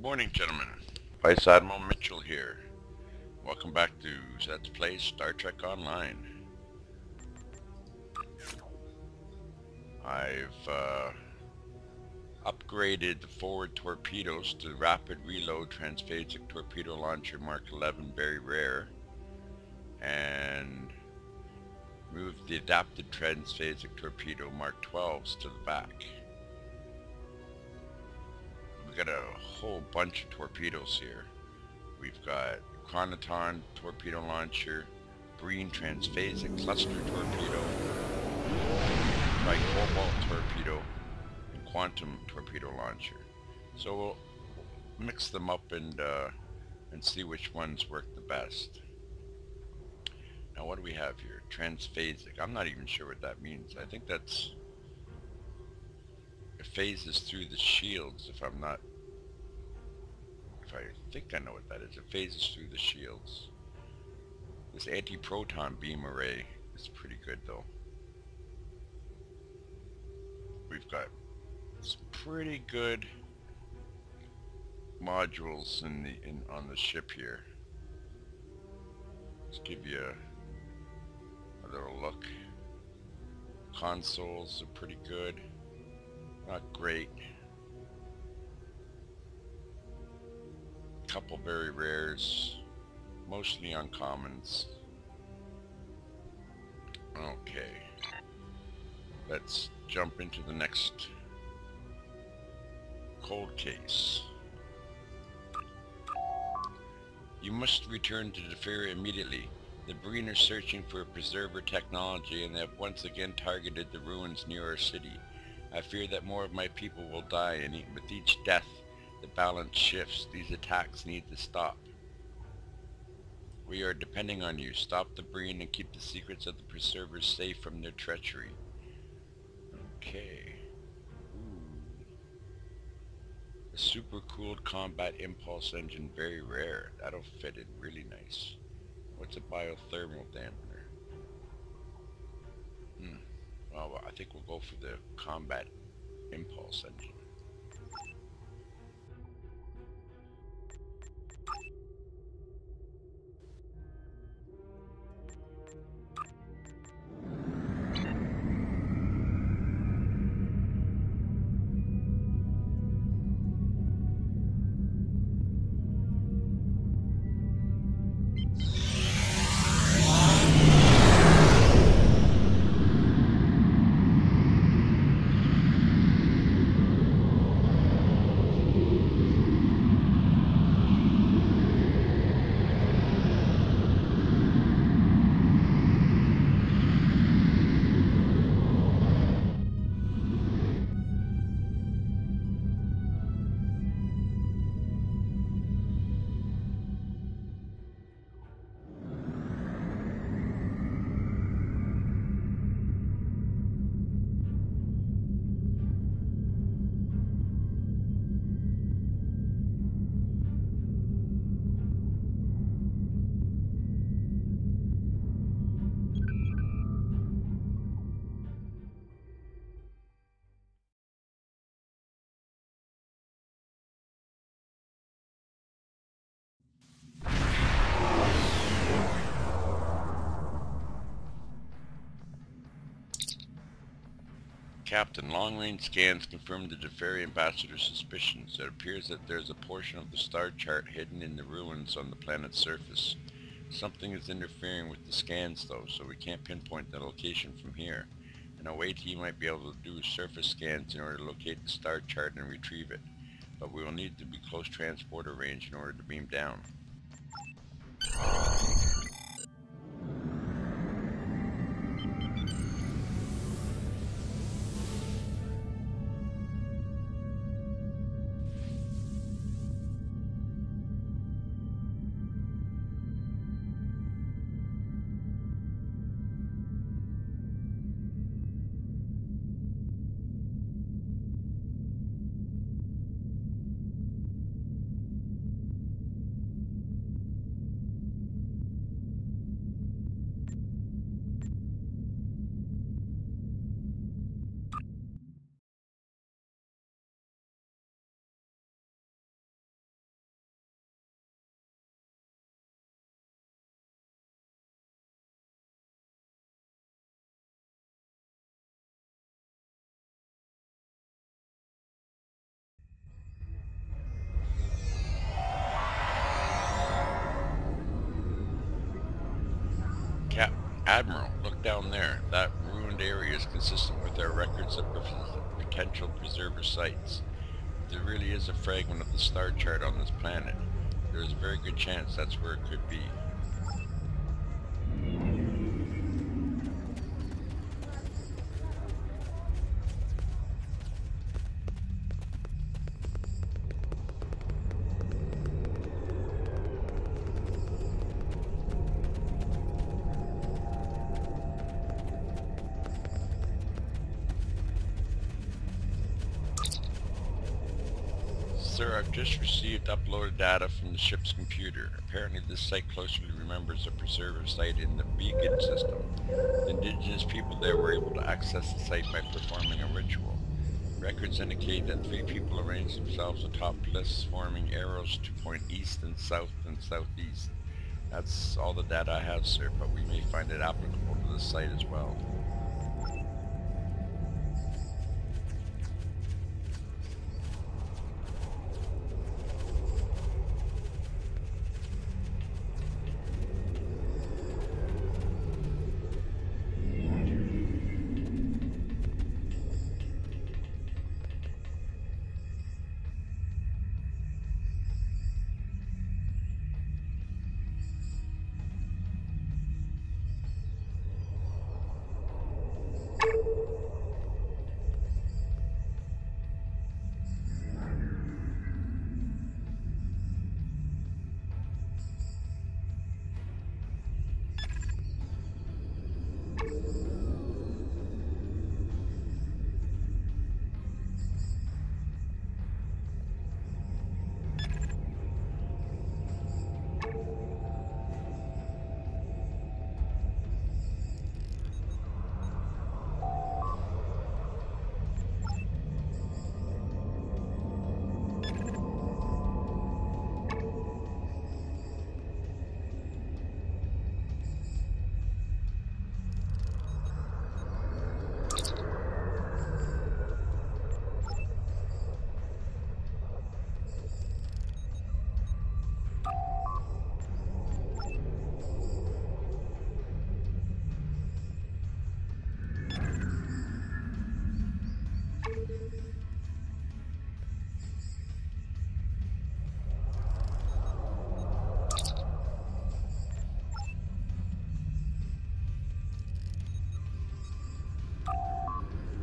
Morning, gentlemen. Vice Admiral Mitchell here. Welcome back to Let's Play Star Trek Online. I've upgraded the forward torpedoes to rapid reload transphasic torpedo launcher Mark 11, very rare, and moved the adapted transphasic torpedo Mark 12s to the back. We've got a whole bunch of torpedoes here. We've got Chronoton torpedo launcher, Breen transphasic cluster torpedo, Cobalt torpedo, and Quantum torpedo launcher. So we'll mix them up and see which ones work the best. Now what do we have here? Transphasic. I'm not even sure what that means. I think that's it phases through the shields, if I think I know what that is. It phases through the shields. This anti-proton beam array is pretty good though. We've got some pretty good modules on the ship here. Let's give you a little look. Consoles are pretty good. Not great. Couple very rares, mostly uncommons. Okay, let's jump into the next cold case. You must return to Defera immediately. The Breen are searching for a preserver technology and have once again targeted the ruins near our city. I fear that more of my people will die, and with each death the balance shifts. These attacks need to stop. We are depending on you. Stop the Breen and keep the secrets of the preservers safe from their treachery. Okay. Ooh. A super cooled combat impulse engine, very rare. That'll fit in really nice. What's a biothermal dampener? Well, I think we'll go for the combat impulse engine. Captain, long-range scans confirm the Defera ambassador's suspicions. It appears that there's a portion of the star chart hidden in the ruins on the planet's surface. Something is interfering with the scans though, so we can't pinpoint the location from here. In a way, he might be able to do surface scans in order to locate the star chart and retrieve it. But we will need to be close transporter range in order to beam down. Admiral, look down there. That ruined area is consistent with our records of potential preserver sites. If there really is a fragment of the star chart on this planet, there is a very good chance that's where it could be. Sir, I've just received uploaded data from the ship's computer. Apparently this site closely remembers a preserver site in the Beacon system. The indigenous people there were able to access the site by performing a ritual. Records indicate that 3 people arranged themselves atop lists, forming arrows to point east and southeast. That's all the data I have, sir, but we may find it applicable to this site as well.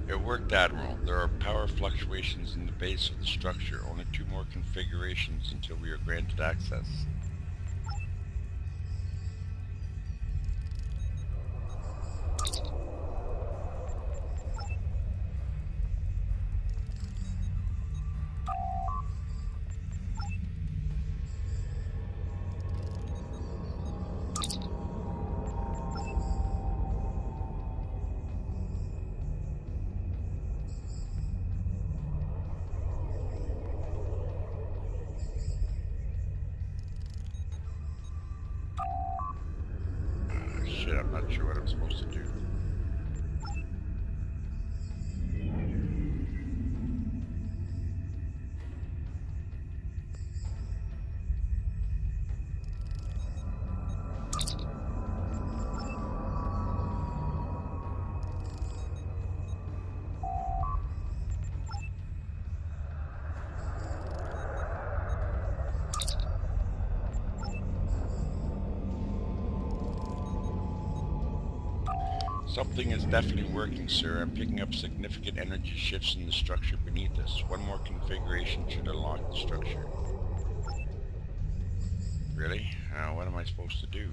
It worked, Admiral. There are power fluctuations in the base of the structure. Only 2 more configurations until we are granted access. Shit, I'm not sure what I'm supposed to do. Something is definitely working, sir. I'm picking up significant energy shifts in the structure beneath us. 1 more configuration should unlock the structure. Really? What am I supposed to do?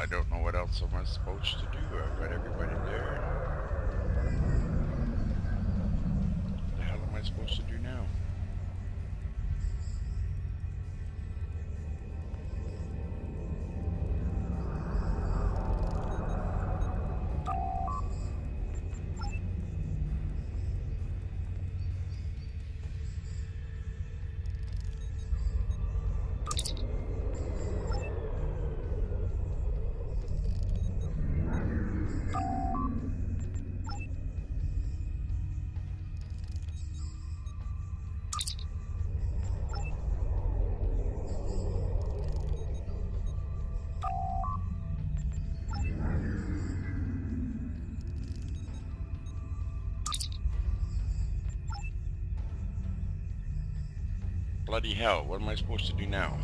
don't know what else am I supposed to do. I've got everybody there. What the hell am I supposed to do now? Bloody hell, what am I supposed to do now?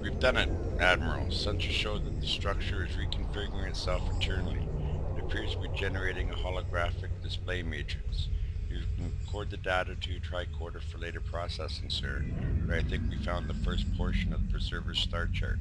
We've done it, Admiral. Sensors show that the structure is reconfiguring itself internally. It appears to be generating a holographic display matrix. You can record the data to your tricorder for later processing, sir, but I think we found the first portion of the Preserver's star chart.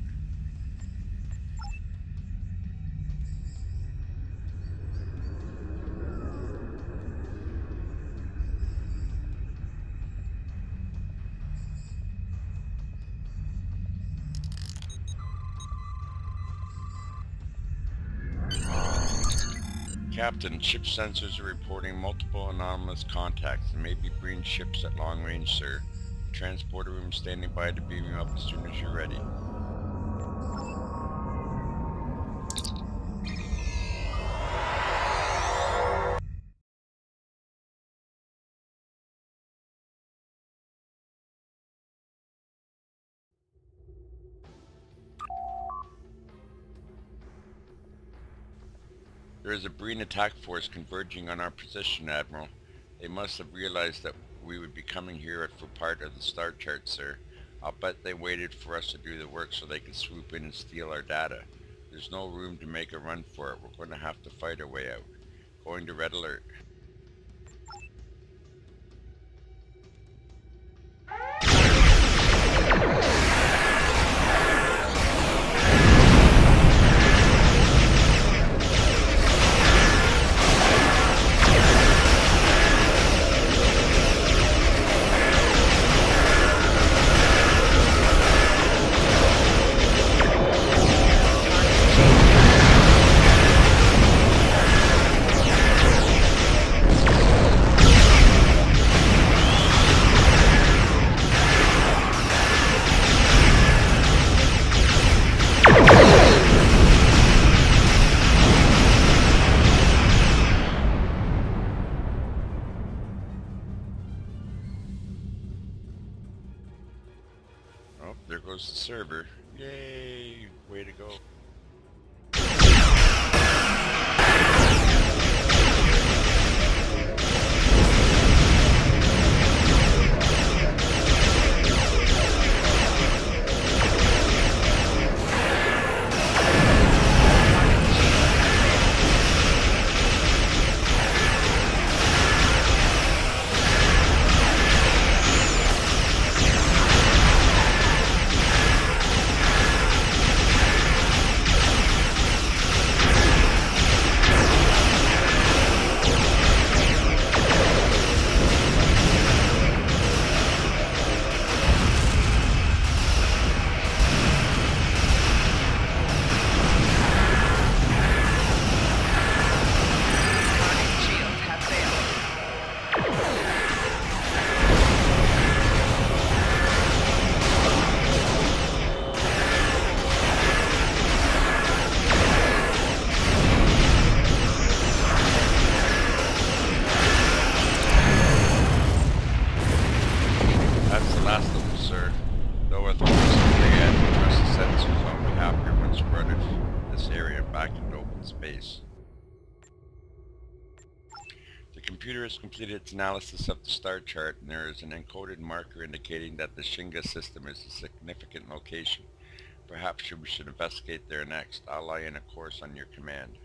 Captain, ship sensors are reporting multiple anomalous contacts and may be breeding ships at long range, sir. The transporter room standing by to beam you up as soon as you're ready. There is a Breen attack force converging on our position, Admiral. They must have realized that we would be coming here for part of the star chart, sir. I'll bet they waited for us to do the work so they could swoop in and steal our data. There's no room to make a run for it. We're going to have to fight our way out. Going to red alert. power out of this area and back into open space. The computer has completed its analysis of the star chart, and there is an encoded marker indicating that the Shinga system is a significant location. Perhaps we should investigate there next. I'll lie in a course on your command.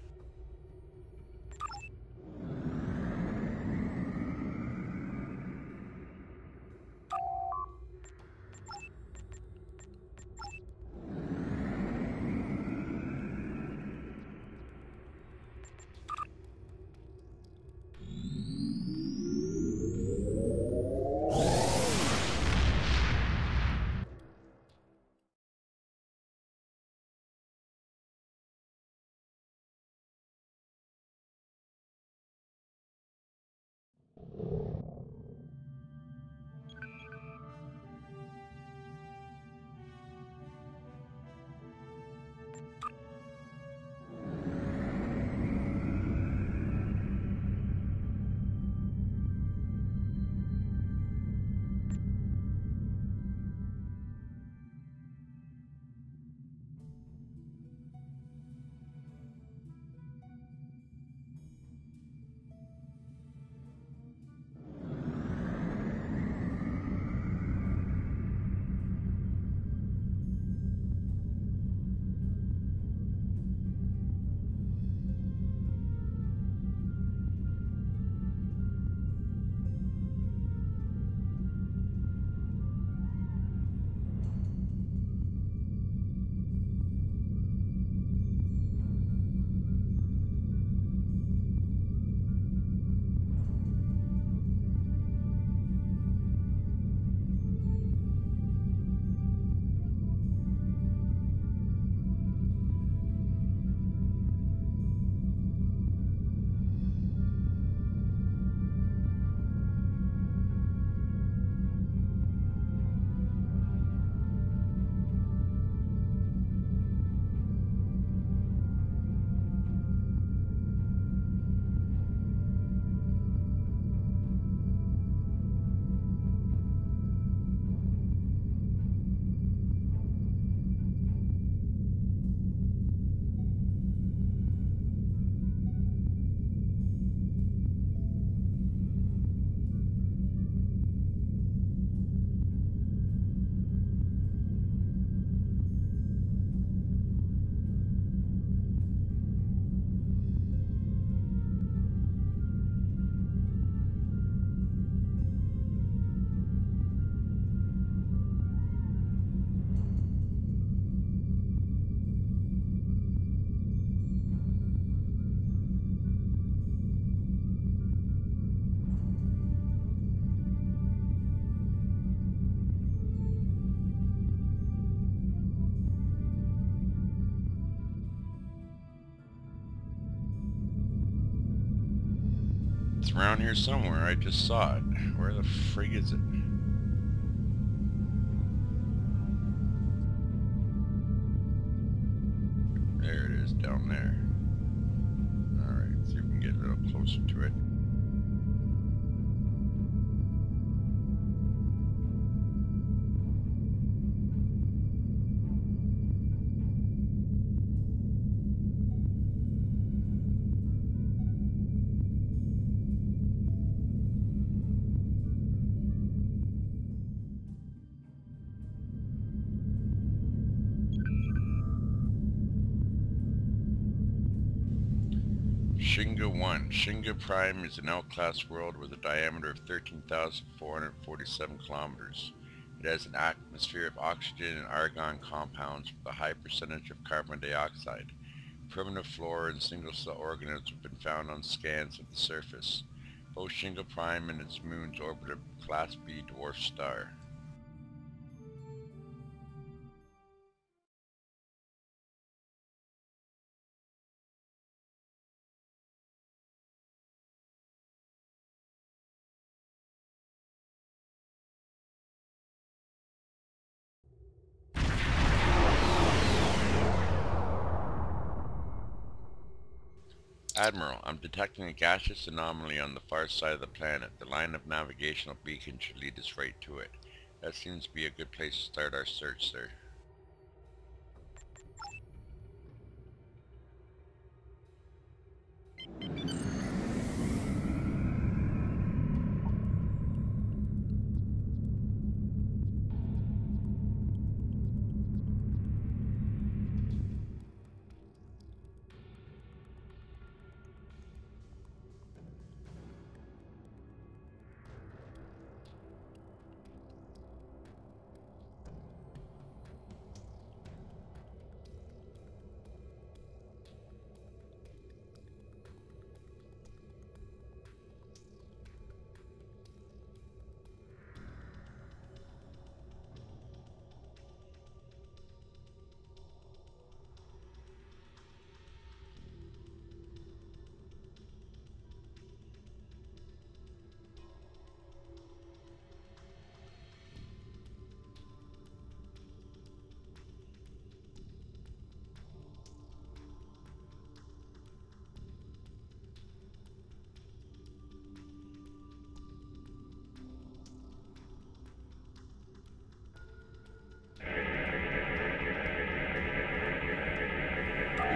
It's around here somewhere. I just saw it. Where the frig is it? There it is, down there. Alright, see if we can get a little closer to it. Shinga 1. Shinga Prime is an L-class world with a diameter of 13,447 kilometers. It has an atmosphere of oxygen and argon compounds with a high percentage of carbon dioxide. Primitive flora and single-cell organisms have been found on scans of the surface. Both Shinga Prime and its moons orbit a Class B dwarf star. Admiral, I'm detecting a gaseous anomaly on the far side of the planet. The line of navigational beacon should lead us right to it. That seems to be a good place to start our search, sir.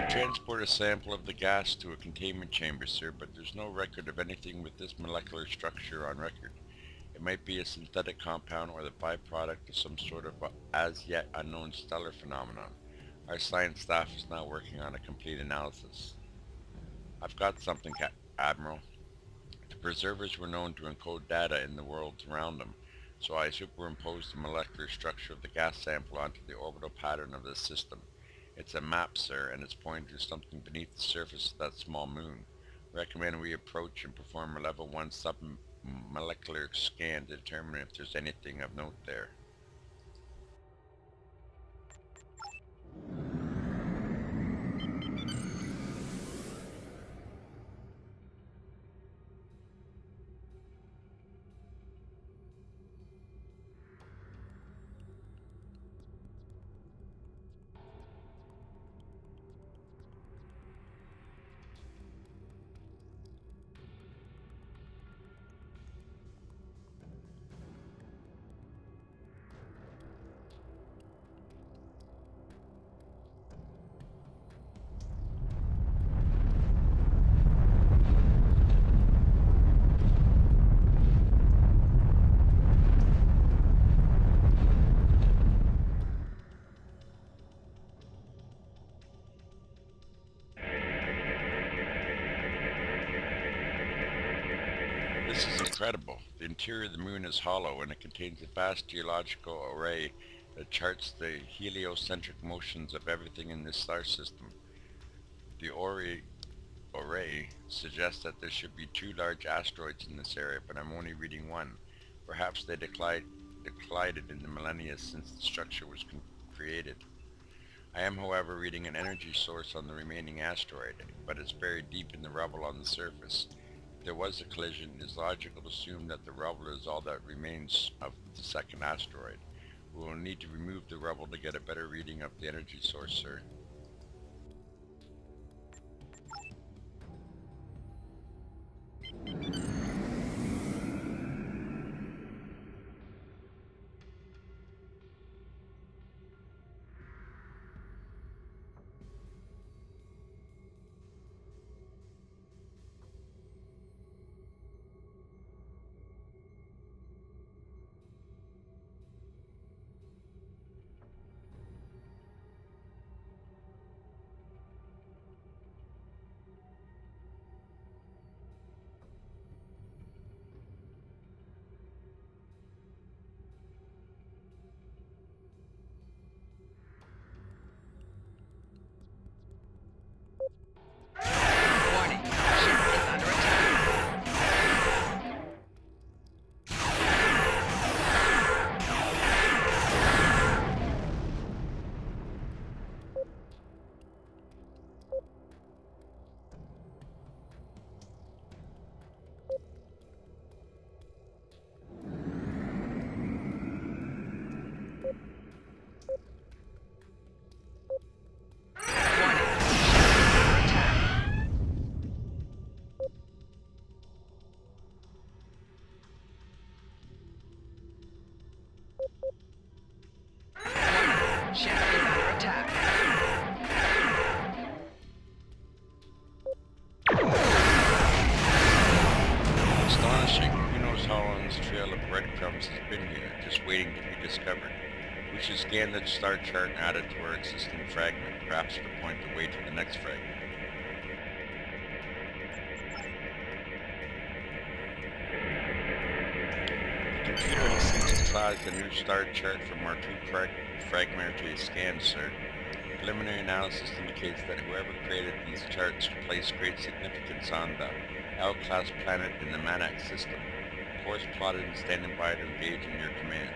Transport a sample of the gas to a containment chamber, sir, but there's no record of anything with this molecular structure on record. It might be a synthetic compound or the byproduct of some sort of as yet unknown stellar phenomenon. Our science staff is now working on a complete analysis. I've got something, Admiral. The preservers were known to encode data in the worlds around them, so I superimposed the molecular structure of the gas sample onto the orbital pattern of this system. It's a map, sir, and it's pointing to something beneath the surface of that small moon. Recommend we approach and perform a level 1 sub-molecular scan to determine if there's anything of note there. This is incredible. The interior of the moon is hollow and it contains a vast geological array that charts the heliocentric motions of everything in this star system. The array suggests that there should be 2 large asteroids in this area, but I'm only reading one. Perhaps they collided in the millennia since the structure was created. I am, however, reading an energy source on the remaining asteroid, but it's buried deep in the rubble on the surface. If there was a collision, it is logical to assume that the rubble is all that remains of the second asteroid. We will need to remove the rubble to get a better reading of the energy source, sir. Breadcrumbs has been here, just waiting to be discovered. We should scan the star chart and add it to our existing fragment, perhaps to point the way to the next fragment. The computer has synthesized a new star chart from our 2 fragmentary scans, sir. Preliminary analysis indicates that whoever created these charts placed great significance on the L-class planet in the Manax system. Course plotted and standing by to engage in your command.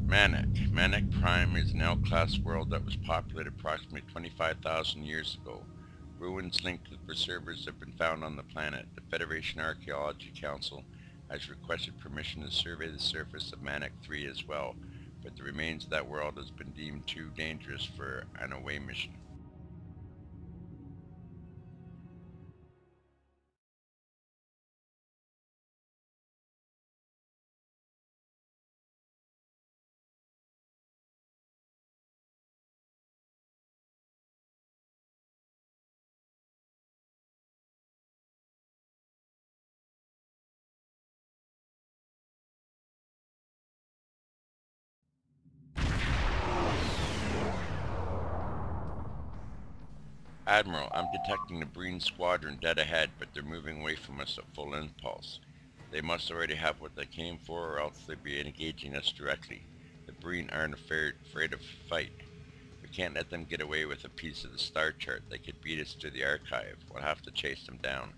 Manic. Manic Prime is an L-class world that was populated approximately 25,000 years ago. Ruins linked to the preservers have been found on the planet. The Federation Archaeology Council has requested permission to survey the surface of Manic 3 as well, but the remains of that world has been deemed too dangerous for an away mission. Admiral, I'm detecting the Breen squadron dead ahead, but they're moving away from us at full impulse. They must already have what they came for, or else they'd be engaging us directly. The Breen aren't afraid of fight. We can't let them get away with a piece of the star chart. They could beat us to the archive. We'll have to chase them down.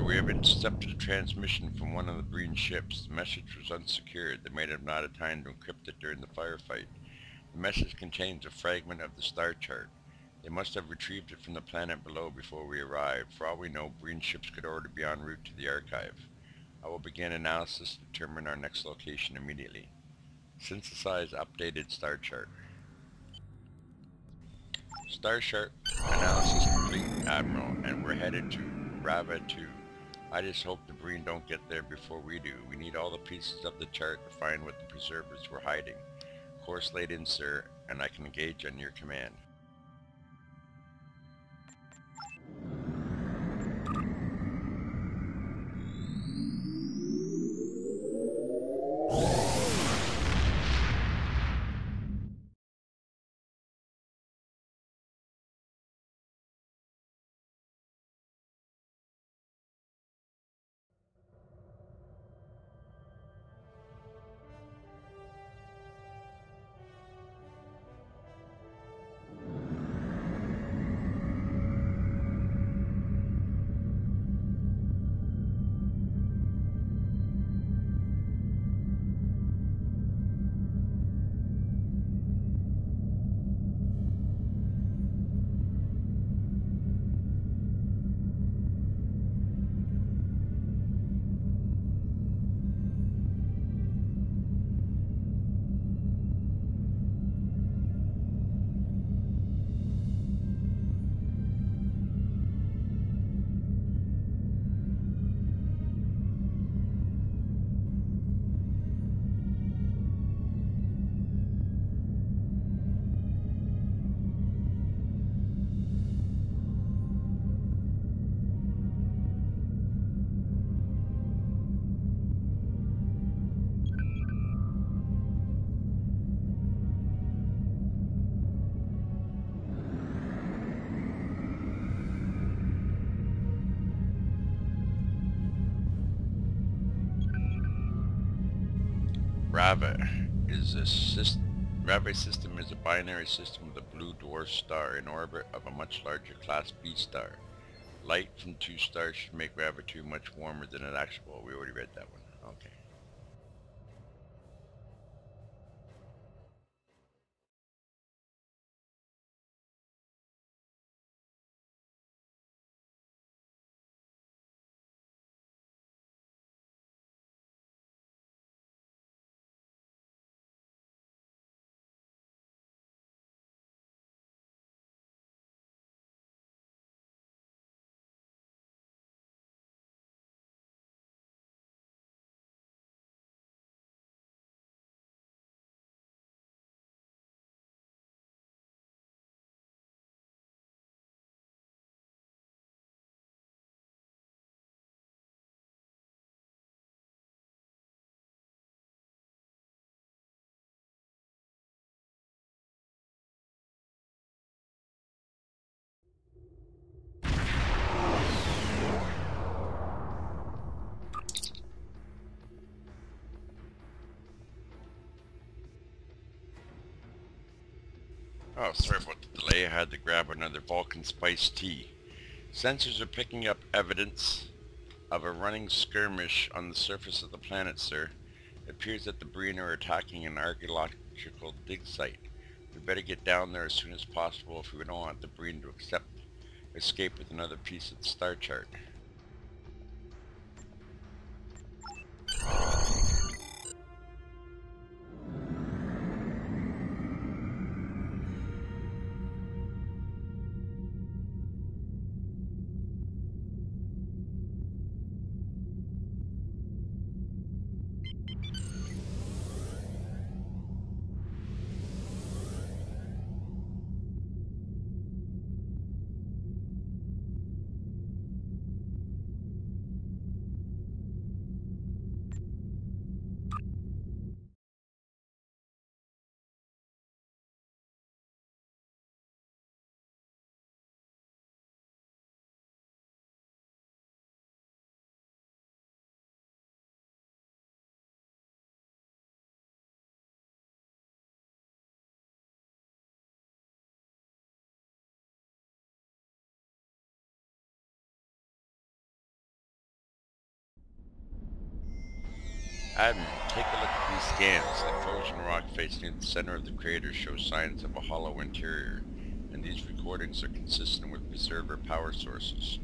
We have intercepted a transmission from one of the Breen ships. The message was unsecured. They might have not had time to encrypt it during the firefight. The message contains a fragment of the star chart. They must have retrieved it from the planet below before we arrived. For all we know, Breen ships could already be en route to the archive. I will begin analysis to determine our next location immediately. Synthesize updated star chart. Star chart analysis complete, Admiral, and we're headed to Rava 2. I just hope the Breen don't get there before we do. We need all the pieces of the chart to find what the preservers were hiding. Course laid in, sir, and I can engage on your command. Rava is a Rava system is a binary system with a blue dwarf star in orbit of a much larger class B star. Light from two stars should make Rava 2 much warmer than it actually. Well, we already read that one. Okay. Oh, sorry about the delay. I had to grab another Vulcan spiced tea. Sensors are picking up evidence of a running skirmish on the surface of the planet, sir. It appears that the Breen are attacking an archaeological dig site. We better get down there as soon as possible if we don't want the Breen to escape with another piece of the star chart. Admiral, take a look at these scans. The frozen rock face near the center of the crater shows signs of a hollow interior, and these recordings are consistent with preserver power sources.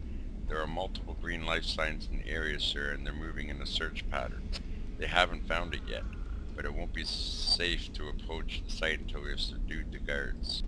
There are multiple green life signs in the area, sir, and they're moving in a search pattern. They haven't found it yet, but it won't be safe to approach the site until we have subdued the guards.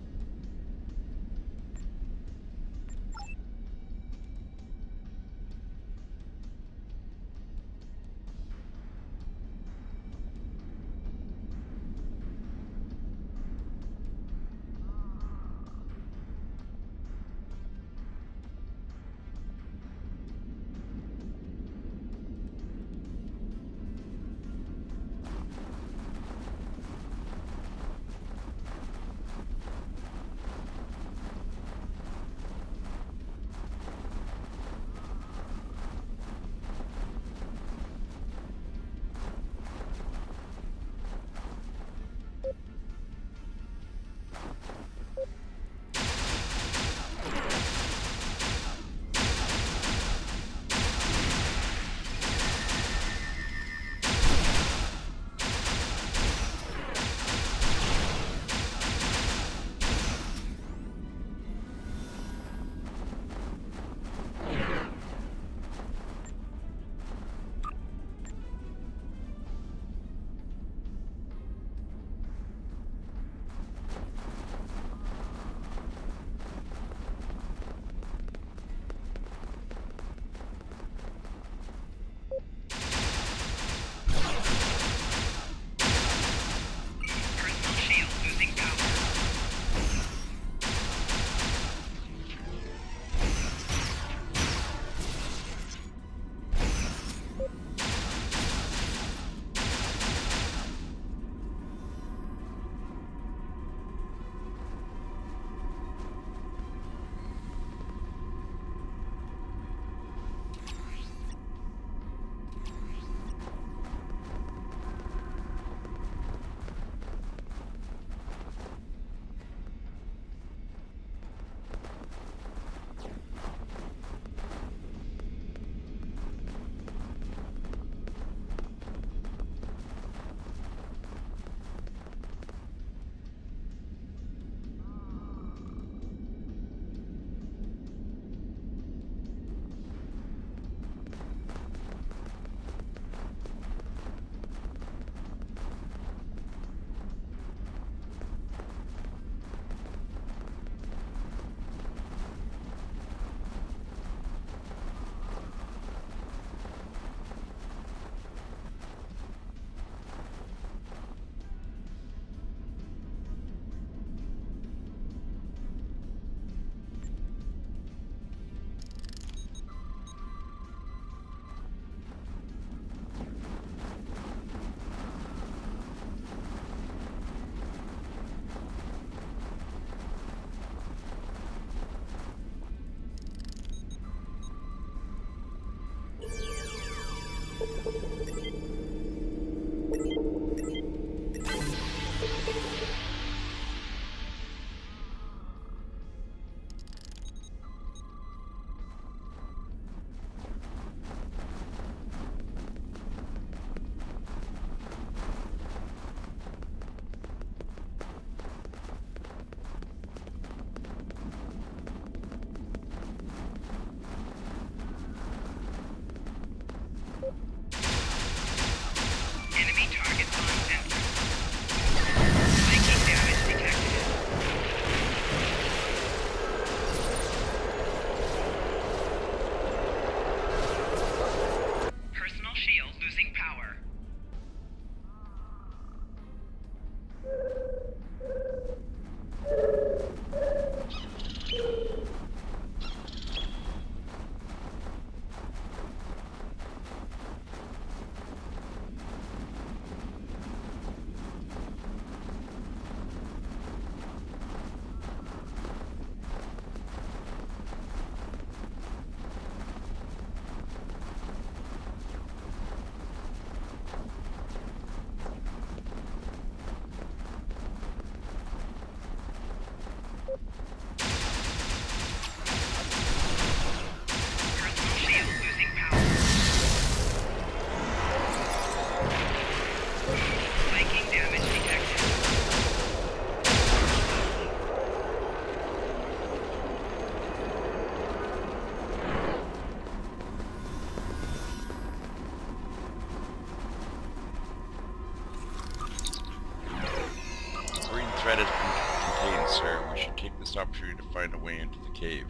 Enemy targets on sensor. Making damage detected. Personal shield losing power. Personal shield losing power. Making damage detected. The green thread has been contained, sir. We should take this opportunity to find a way into the cave.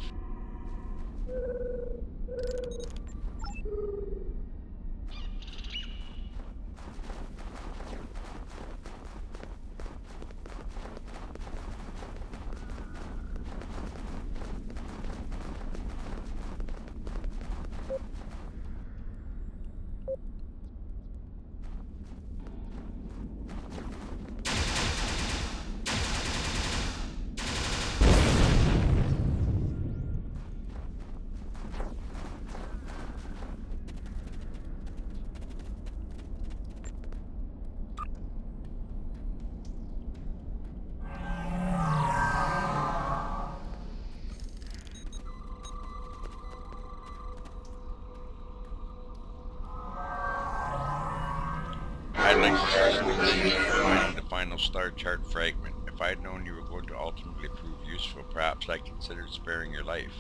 I'd like to personally thank you for finding the final star chart fragment. If I had known you were going to ultimately prove useful, perhaps I considered sparing your life.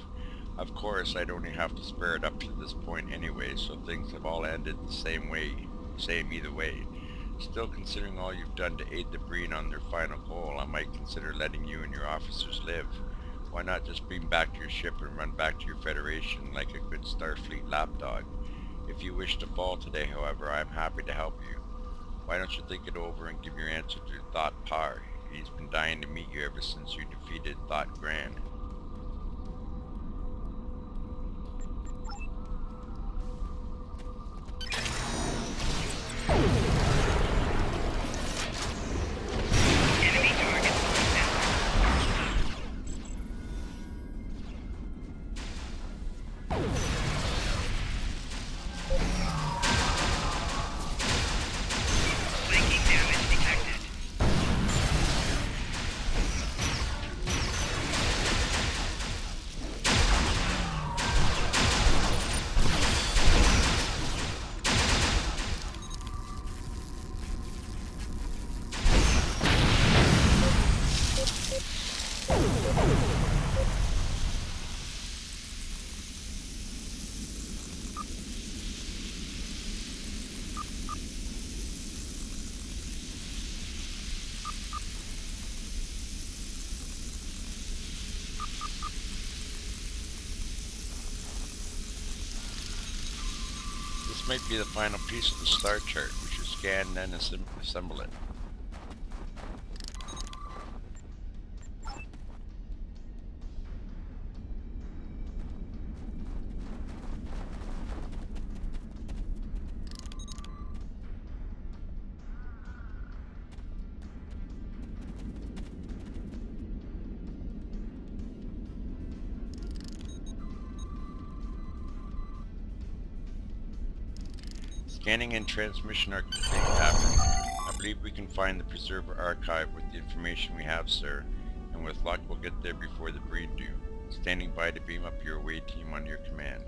Of course, I'd only have to spare it up to this point anyway, so things have all ended the same either way. Still, considering all you've done to aid the Breen on their final goal, I might consider letting you and your officers live. Why not just beam back to your ship and run back to your Federation like a good Starfleet lapdog? If you wish to fall today, however, I am happy to help you. Why don't you think it over and give your answer to Thought Par? He's been dying to meet you ever since you defeated Thought Gran. Enemy targets on sensor. Making damage detected. This might be the final piece of the star chart. We should scan and then assemble it. Scanning and transmission are complete, Captain. I believe we can find the Preserver archive with the information we have, sir, and with luck we'll get there before the breed do. Standing by to beam up your away team on your command.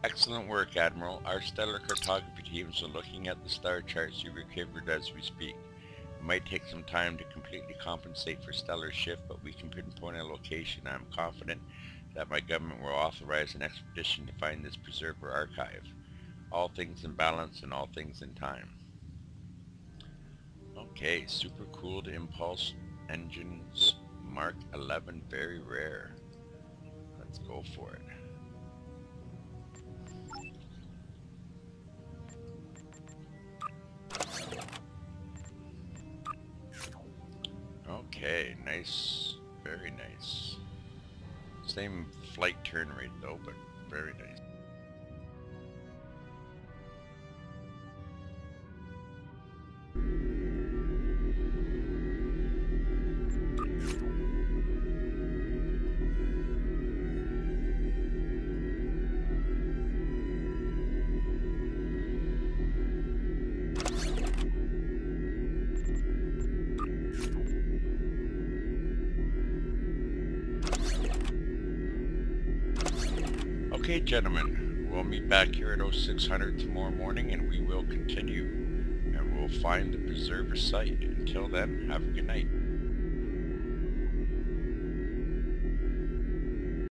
Excellent work, Admiral. Our stellar cartography teams are looking at the star charts you recovered as we speak. It might take some time to completely compensate for stellar shift, but we can pinpoint a location. I am confident that my government will authorize an expedition to find this Preserver archive. All things in balance and all things in time. Okay, super-cooled impulse engines Mark 11, very rare. Let's go for it. Okay, nice, very nice. Same flight turn rate though, but very nice. Okay, gentlemen, we'll meet back here at 0600 tomorrow morning and we will continue. And we'll find the Preserver site. Until then, have a good night.